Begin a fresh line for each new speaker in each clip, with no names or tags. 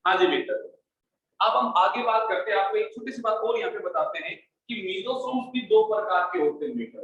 हाँ जी बेटा, अब हम आगे बात करते हैं। आपको एक छोटी सी बात और यहाँ पे बताते हैं कि मीजोसोम्स भी दो प्रकार के होते हैं बेटा।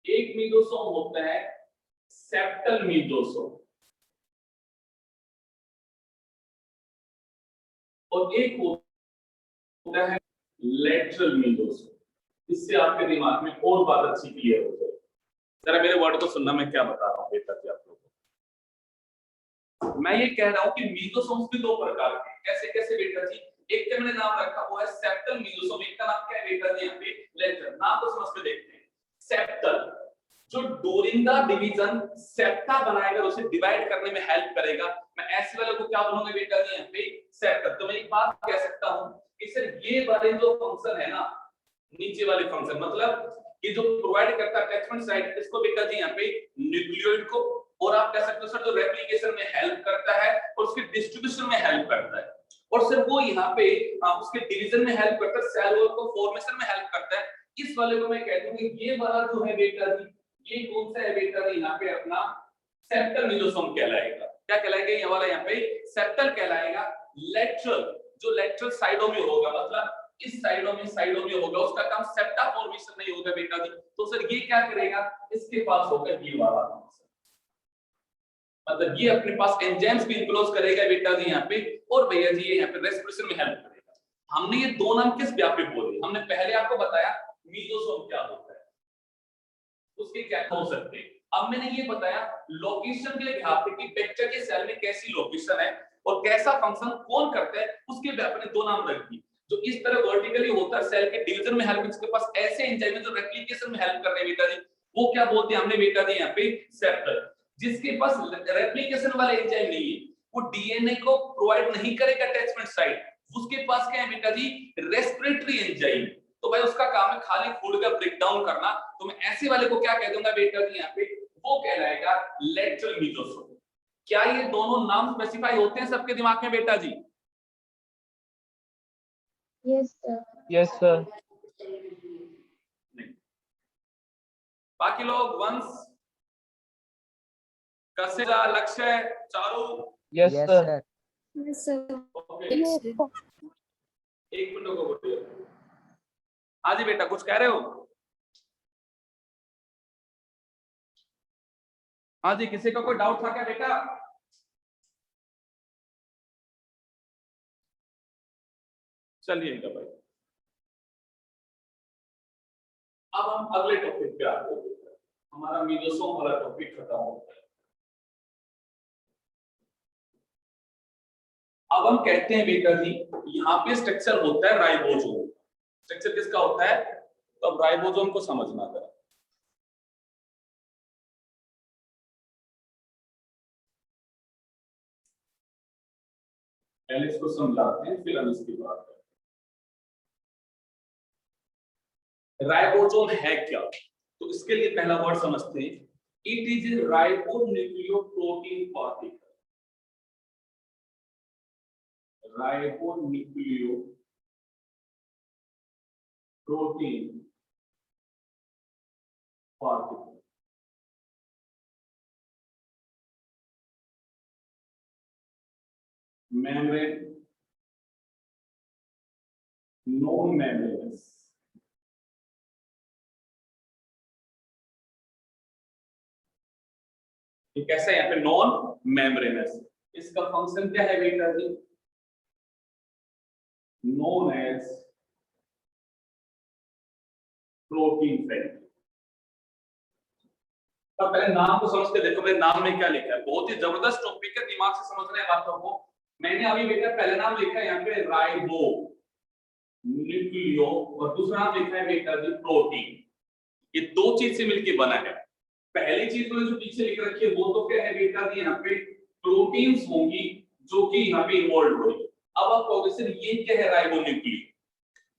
एक मीजोसोम होता है सेप्टल मीजोसोम और एक होता है लेटरल मीजोसोम। इससे आपके दिमाग में और बात अच्छी क्लियर हो जाए। जरा मेरे वर्ड को सुनना, मैं क्या बता रहा हूँ बेटा जी आप लोगों को। मैं ये कह रहा हूँ कि मीजोसोम्स भी दो प्रकार के। कैसे कैसे बेटा जी? एक का मैंने नाम रखा वो है सेप्टल मीजोसोम, एक का नाम क्या है बेटा जी यहाँ पे? लेटरल। नाम तो समझ के देखते हैं। सेप्टल जो डोरिंग द डिवीजन सेप्टा बनाएगा, उसे डिवाइड करने में हेल्प करेगा। मैं ऐसे वाले को क्या बोलूंगा बेटा जी यहाँ पे? सेप्टल। तो मैं एक बात कह सकता हूँ कि सर ये वाले जो फंक्शन है ना, नीचे वाले फंक्शन, मतलब ये जो प्रोवाइड करता है अटैचमेंट साइट, इसको बेटा जी यहाँ पे न्यूक्लियोइड को, और आप कह सकते हो सर जो रेप्लिकेशन में हेल्प करता है और उसके डिस्ट्रीब्यूशन में हेल्प करता है, और सर वो यहाँ पे उसके डिवीजन में हेल्प करता है, सेल वॉल को फॉर्मेशन में हेल्प करता है। इस वाले को मैं कह दूंगा ये वाला जो है बेटा जी, ये कौन सा है बेटा जी यहाँ पे? अपना सेप्टल मीजोसोम कहलाएगा। क्या कहलाएगा ये वाला? यहाँ पे सेप्टल कहलाएगा। लेटरल जो लेटरल साइडों में होगा, मतलब इस साइडों में होगा, उसका काम सेप्टा फॉर्मेशन नहीं होगा बेटा जी। तो सर ये क्या करेगा? इसके पास होगा ये वाला, मतलब ये अपने पास एंजाइम्स भी इंक्लोज करेगा बेटा जी यहाँ पे, और भैया जी ये यहाँ पे रेस्पिरेशन में हेल्प करेगा। हमने ये दो नाम किस व्यापी बोले? हमने पहले आपको बताया मीजोसोम क्या होता है, उसके क्या हो सकते हैं। अब मैंने ये बताया लोकेशन के लिए व्यापी कि बैक्टीरिया के सेल में कैसी लोकेशन है और कैसा फंक्शन कौन करता है, उसके व्यापी ने दो नाम रख दिए। जो इस तरह वर्टिकली होता है सेल के डिवीजन में हेल्प, इसके पास ऐसे एंजाइम है जो रेप्लिकेशन में हेल्प कर रहे हैं बेटा जी, वो क्या बोलते हैं हमने बेटा जी यहाँ पे? सेप्टल। जिसके पास रेप्लिकेशन वाले एंजाइम नहीं है, वो डीएनए को प्रोवाइड नहीं करेगा अटैचमेंट साइट, उसके पास क्या है बेटा जी? Respiratory enzyme. तो भाई उसका काम है खाली फूड का ब्रेक डाउन करना। तो मैं ऐसे वाले को क्या कह दूंगा बेटा जी यहाँ पे? वो कहलाएगा लेटरल मीजोसोम। क्या ये दोनों नाम स्पेसिफाई होते हैं सबके दिमाग में बेटा जी?
Yes sir.
Yes sir.
बाकी लोग Vansh, Kasera, Lakshya, Charu?
Yes sir.
Yes sir.
Okay, एक मिनट को बोलिए। हाँ जी बेटा, कुछ कह रहे हो? हाँ जी, किसी का कोई डाउट था क्या बेटा? चलिएगा भाई, अब हम अगले टॉपिक पे आते हैं। हमारा मीजोसोम वाला टॉपिक खत्म होता है। अब हम कहते हैं बेटा जी यहाँ पे स्ट्रक्चर होता है राइबोसोम। स्ट्रक्चर किसका होता है? तो अब राइबोसोम को समझना जरा। पहले इसको समझाते हैं, फिर हम इसकी बात करते हैं। राइबोसोम है क्या? तो इसके लिए पहला वर्ड समझते हैं। It is a ribonucleoprotein particle. Ribonucleoprotein particle. membrane, non-membranous, ये कैसा है यहाँ पे? Non membranes. इसका फंक्शन क्या है बेटा जी? Known as protein family. तो पहले नाम को समझ के देखो, मेरे नाम में क्या लिखा है। बहुत ही जबरदस्त टॉपिक है, दिमाग से समझना है बातों को। मैंने अभी बेटा पहले नाम लिखा है यहाँ पे राइबो न्यूक्लियो, और दूसरा नाम लिखा है बेटा जी प्रोटीन। ये दो चीज से मिलकर बना है। पहली चीज तो जो पीछे लिख रखी है वो तो क्या है बेटा जी? यहाँ पे प्रोटीन्स होंगी जो कि यहाँ पे इन्वॉल्व होगी। अब आप कहोगे सर ये क्या है राइबोन्यूक्लिक?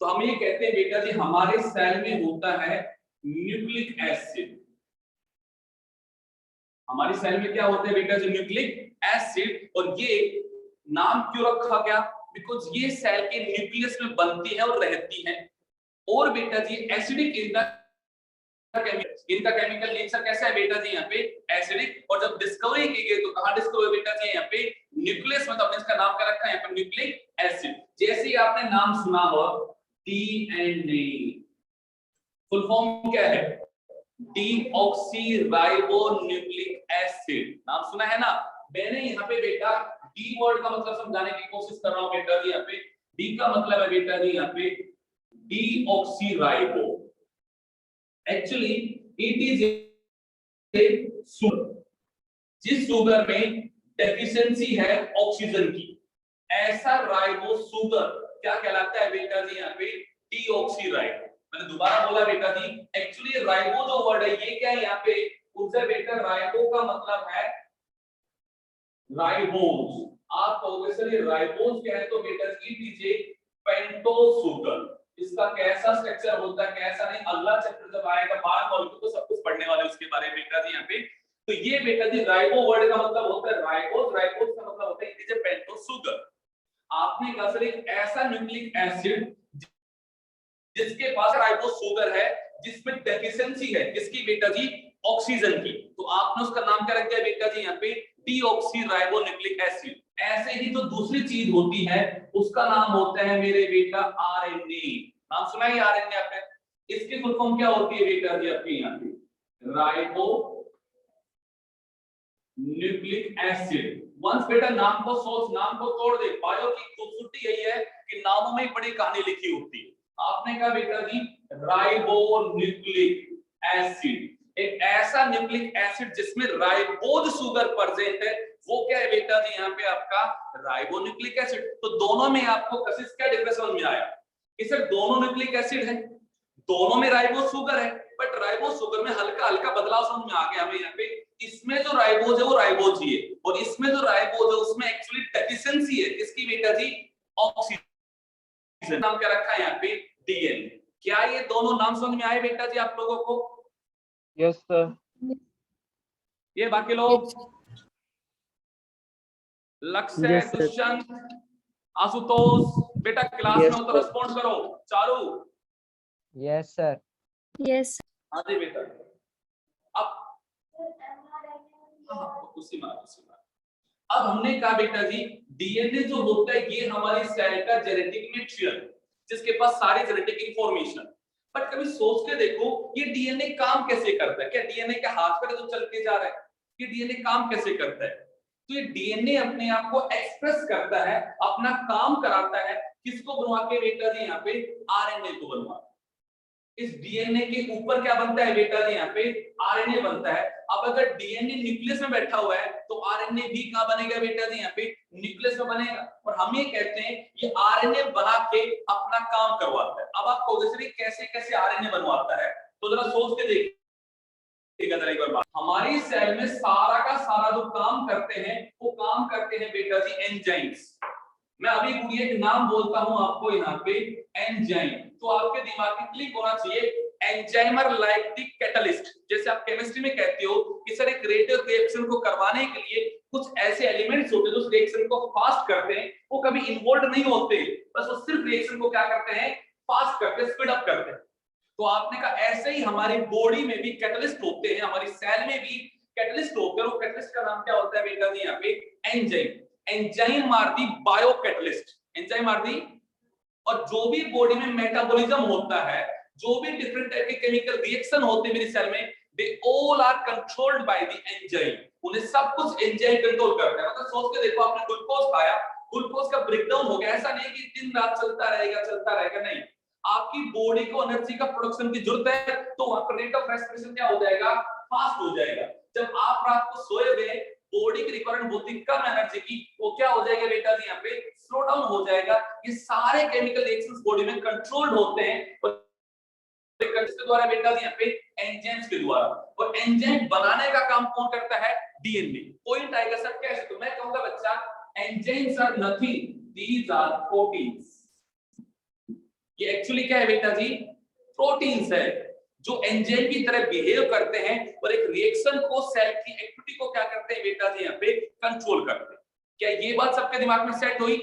तो हम ये कहते हैं बेटा जी हमारे सेल में होता है न्यूक्लिक एसिड। हमारी सेल में क्या होता है बेटा जी? Nucleic acid. और ये नाम क्यों रखा गया? बिकॉज ये सेल के न्यूक्लियस में बनती है और रहती है, और बेटा जी एसिडिक इन द इनका केमिकल नेचर कैसा है बेटा जी यहाँ पे एसिडिक। और जब डिस्कवरी की गई तो कहां डिस्कवर बेटा जी यहाँ पे न्यूक्लियस में, तो हमने इसका नाम क्या रखा है यहाँ पे न्यूक्लिक एसिड। जैसे ही आपने नाम सुना हो डीएनए, फुल फॉर्म क्या है डीऑक्सीराइबोन्यूक्लिक एसिड, नाम सुना है ना। मैंने यहाँ पे बेटा डी वर्ड का मतलब समझाने की कोशिश कर रहा हूँ बेटा जी यहाँ पे। डी का मतलब है बेटा जी यहाँ पे deoxyribo, actually it is a sugar, जिस शुगर में डेफिशिएंसी है ऑक्सीजन की, ऐसा राइबो शुगर क्या कहलाता है बेटा जी यहाँ पे डीऑक्सीराइबो। मैंने दोबारा बोला बेटा जी, एक्चुअली राइबो जो वर्ड है ये क्या है यहाँ पे, उनसे बेटा राइबो का मतलब है राइबोज। आप कहोगे सर ये राइबोज क्या है, तो बेटा it is a pentose sugar. इसका कैसा स्ट्रक्चर होता है कैसा नहीं, अगला चैप्टर जब आएगा बार मॉलिक्यूल तो सब कुछ पढ़ने वाले उसके बारे में बेटा जी यहाँ पे। तो ये बेटा जी राइबो वर्ड का मतलब होता है राइबोज, राइबोज का मतलब होता है it is a pentose sugar. आपने कहा सर एक ऐसा न्यूक्लिक एसिड जिसके पास राइबोज शुगर है जिसमें डेफिशिएंसी है किसकी बेटा जी ऑक्सीजन की, तो आपने उसका नाम क्या रख दिया बेटा जी यहाँ पे डीऑक्सीराइबोन्यूक्लिक एसिड। ऐसे ही जो दूसरी चीज होती है उसका नाम होता है मेरे बेटा आरएनए। नाम सुना है आरएनए आपने, इसकी फुल फॉर्म क्या होती है बेटा जी आपके यहाँ पे राइबो न्यूक्लिक एसिड। वंस बेटा नाम को सोच, नाम को तोड़ दे। बायो की खूबसूरती यही है कि नामों में ही बड़ी कहानी लिखी होती है। आपने कहा बेटा जी राइबो न्यूक्लिक एसिड, एक ऐसा न्यूक्लिक एसिड जिसमें राइबोज शुगर प्रेजेंट है, वो क्या है बेटा जी यहाँ पे आपका राइबोन्यूक्लिक एसिड। तो दोनों में आपको कशिश क्या डिफरेंस समझ में आया कि सर दोनों न्यूक्लिक एसिड है, दोनों में राइबोज शुगर है, बट राइबोज शुगर में हल्का हल्का बदलाव समझ में आ गया हमें यहाँ पे। इसमें जो राइबोज है वो राइबोज ही है, और इसमें जो राइबोज है उसमें एक्चुअली डेफिशिएंसी है किसकी बेटा जी ऑक्सीजन। नाम क्या रखा है यहाँ पे डीएनए। क्या ये दोनों नाम समझ में आए बेटा जी आप लोगों को?
Yes sir.
ये बाकी लोग लक्ष्य, दुष्यंत, आशुतोष बेटा क्लास में हो तो रिस्पॉन्ड करो। Charu
yes sir.
Yes.
हाँ जी बेटा। अब उसी मार अब हमने कहा बेटा जी डीएनए जो होता है ये हमारी सेल का जेनेटिक मटेरियल जिसके पास सारी जेनेटिक इंफॉर्मेशन। बट कभी सोच के देखो ये डीएनए काम कैसे करता है? क्या डीएनए के हाथ पर तो चल के जा रहा है? ये डीएनए काम कैसे करता है? तो ये डीएनए अपने आप को एक्सप्रेस करता है, अपना काम कराता है। किसको बनवा के बेटा जी यहाँ पे आरएनए को बनवा। इस डीएनए के ऊपर क्या बनता है बेटा जी यहाँ पे आरएनए बनता है। अब अगर डीएनए न्यूक्लियस में बैठा हुआ है तो आरएनए भी कहां बनेगा बेटा जी यहाँ पे न्यूक्लियस में बनेगा। और हम ये कहते हैं ये आरएनए बना के अपना काम करवाता है। अब आप कहोगे सर कैसे कैसे आरएनए बनवाता है, तो जरा सोच के देखिएगा जरा एक बार। हमारी सेल में सारा का सारा जो काम करते हैं वो काम करते हैं बेटा जी एंजाइम्स। मैं अभी पूरी एक नाम बोलता हूं आपको यहाँ पे एंजाइम, तो आपके दिमाग में क्लिक होना चाहिए एंजाइमर लाइक द कैटलिस्ट। जैसे आप केमिस्ट्री में कहते हो कि सर एक रेडियो रिएक्शन को करवाने के लिए कुछ ऐसे एलिमेंट्स होते हैं जो उस रिएक्शन को फास्ट करते हैं, वो कभी इन्वॉल्व नहीं होते, बस वो सिर्फ रिएक्शन को क्या करते हैं फास्ट करते हैं, स्पीड अप करते हैं। तो आपने कहा ऐसे ही हमारी बॉडी में भी कैटलिस्ट होते हैं, हमारी सेल में भी कैटलिस्ट होते हैं। वो कैटलिस्ट का नाम क्या होता है बेटा जी यहाँ पे enzyme. Enzyme are the biocatalyst, enzyme are the. और जो भी बॉडी में मेटाबॉलिज्म होता है, जो भी डिफरेंट टाइप के केमिकल रिएक्शन होते हैं मेरी सेल में, they all are controlled by the enzyme. उन्हें सब कुछ एंजाइम कंट्रोल करता है। मतलब सोच के देखो आपने ग्लूकोज खाया, ग्लूकोज का ब्रेकडाउन हो गया, ऐसा नहीं कि दिन रात चलता रहेगा नहीं। आपकी बॉडी को एनर्जी का प्रोडक्शन की जरूरत है तो वहां पर रेट ऑफ रेस्पिरेशन क्या हो जाएगा फास्ट हो जाएगा। जब आप रात को सोए हुए बॉडी की रिक्वायरमेंट बहुत ही कम एनर्जी की, वो क्या हो जाएगा बेटा जी यहाँ पे स्लो डाउन हो जाएगा। ये सारे केमिकल रिएक्शंस बॉडी में कंट्रोल्ड होते हैं किसके द्वारा बेटा जी यहाँ पे एंजाइम्स के द्वारा। और एंजाइम बनाने का काम कौन करता है डीएनए। पॉइंट आएगा सर कैसे, तो मैं कहूंगा बच्चा enzymes are nothing, these are proteins. ये एक्चुअली क्या है बेटा जी प्रोटीन्स है जो एंजाइम की तरह बिहेव करते हैं और एक रिएक्शन को सेल की एक्टिविटी को क्या करते हैं बेटा जी यहाँ पे कंट्रोल करते हैं। क्या ये बात सबके दिमाग में सेट हुई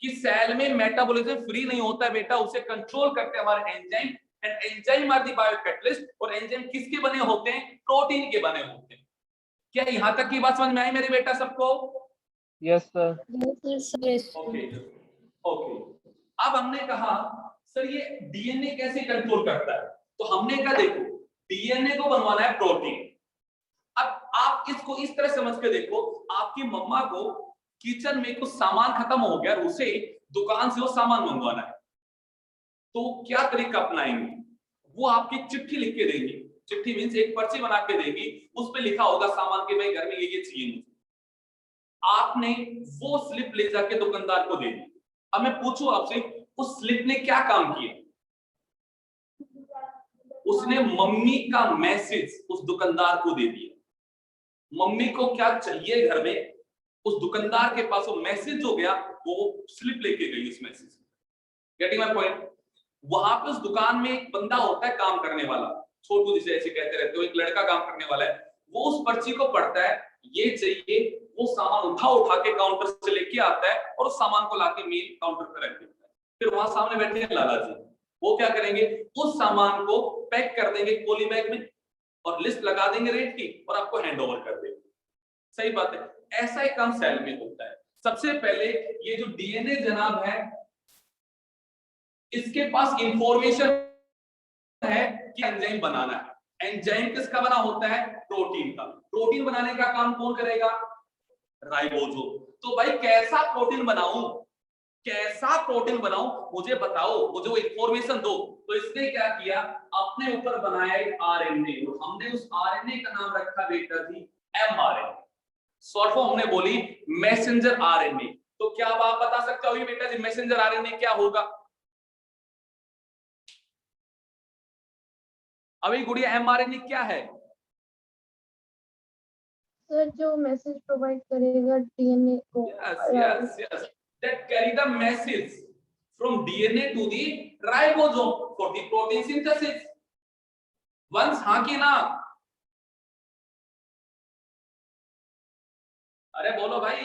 कि सेल में मेटाबॉलिज्म फ्री नहीं होता है बेटा, उसे कंट्रोल करते हैं हमारे enzyme. And enzyme are the biocatalyst, और एंजाइम किसके बने होते हैं? प्रोटीन के बने होते हैं। क्या यहां तक की बात समझ में आई मेरे बेटा सबको?
Yes, sir.
Yes, sir. Yes.
Okay okay. अब हमने कहा सर ये डीएनए कैसे कंट्रोल करता है, तो हमने कहा देखो डीएनए को बनवाना है प्रोटीन। अब आप इसको इस तरह समझ के देखो, आपकी मम्मा को किचन में कुछ सामान खत्म हो गया, उसे दुकान से वो सामान मंगवाना है, तो क्या तरीका अपनाएंगे? वो आपकी चिट्ठी लिख के देंगी, चिट्ठी मींस एक पर्ची बना के देंगी, उस पे लिखा होगा सामान के भाई घर में ये चाहिए मुझे। आपने वो स्लिप ले जाके दुकानदार को दे दी। अब मैं पूछूं आपसे, उस स्लिप ने क्या काम किया? उसने मम्मी का मैसेज उस दुकानदार को दे दिया। मम्मी को क्या चाहिए घर में, उस दुकानदार के पास वो मैसेज हो गया, वो स्लिप लेके गई उस मैसेज। Getting my point? वहां पे उस दुकान में एक बंदा होता है काम करने वाला, छोटू जिसे ऐसे कहते रहते हो, एक लड़का काम करने वाला है, वो उस पर्ची को पढ़ता है, ये चाहिए, वो सामान उठा के काउंटर से लेके आता है और उस सामान को लाके मेन काउंटर पर रख देता है। फिर वहां सामने बैठे हैं लाला जी, वो क्या करेंगे, उस सामान को पैक कर देंगे पॉली बैग में और लिस्ट लगा देंगे रेट की और आपको हैंड ओवर कर देंगे। सही बात है, ऐसा ही काम सेल में होता है। सबसे पहले ये जो डीएनए जनाब है, इसके पास इंफॉर्मेशन है कि एंजाइम बनाना है। एंजाइम किसका बना होता है? प्रोटीन का। प्रोटीन बनाने का काम कौन करेगा? राइबोसोम। तो भाई कैसा प्रोटीन बनाऊं, कैसा प्रोटीन बनाऊं, मुझे बताओ, मुझे वो इंफॉर्मेशन दो। तो इसने क्या किया, अपने ऊपर बनाया एक आरएनए, और हमने उस आरएनए का नाम रखा बेटा जी एमआरएनए। शॉर्ट फॉर्म हमने बोली मैसेंजर आरएनए। तो क्या अब आप बता सकते हो बेटा जी मैसेंजर आरएनए क्या होगा? अभी गुड़िया एमआरएनए क्या है?
सर जो मैसेज प्रोवाइड करेगा डीएनए को।
yes that carry the message from DNA to the ribosome for the protein synthesis. once हाँ की ना? अरे बोलो भाई।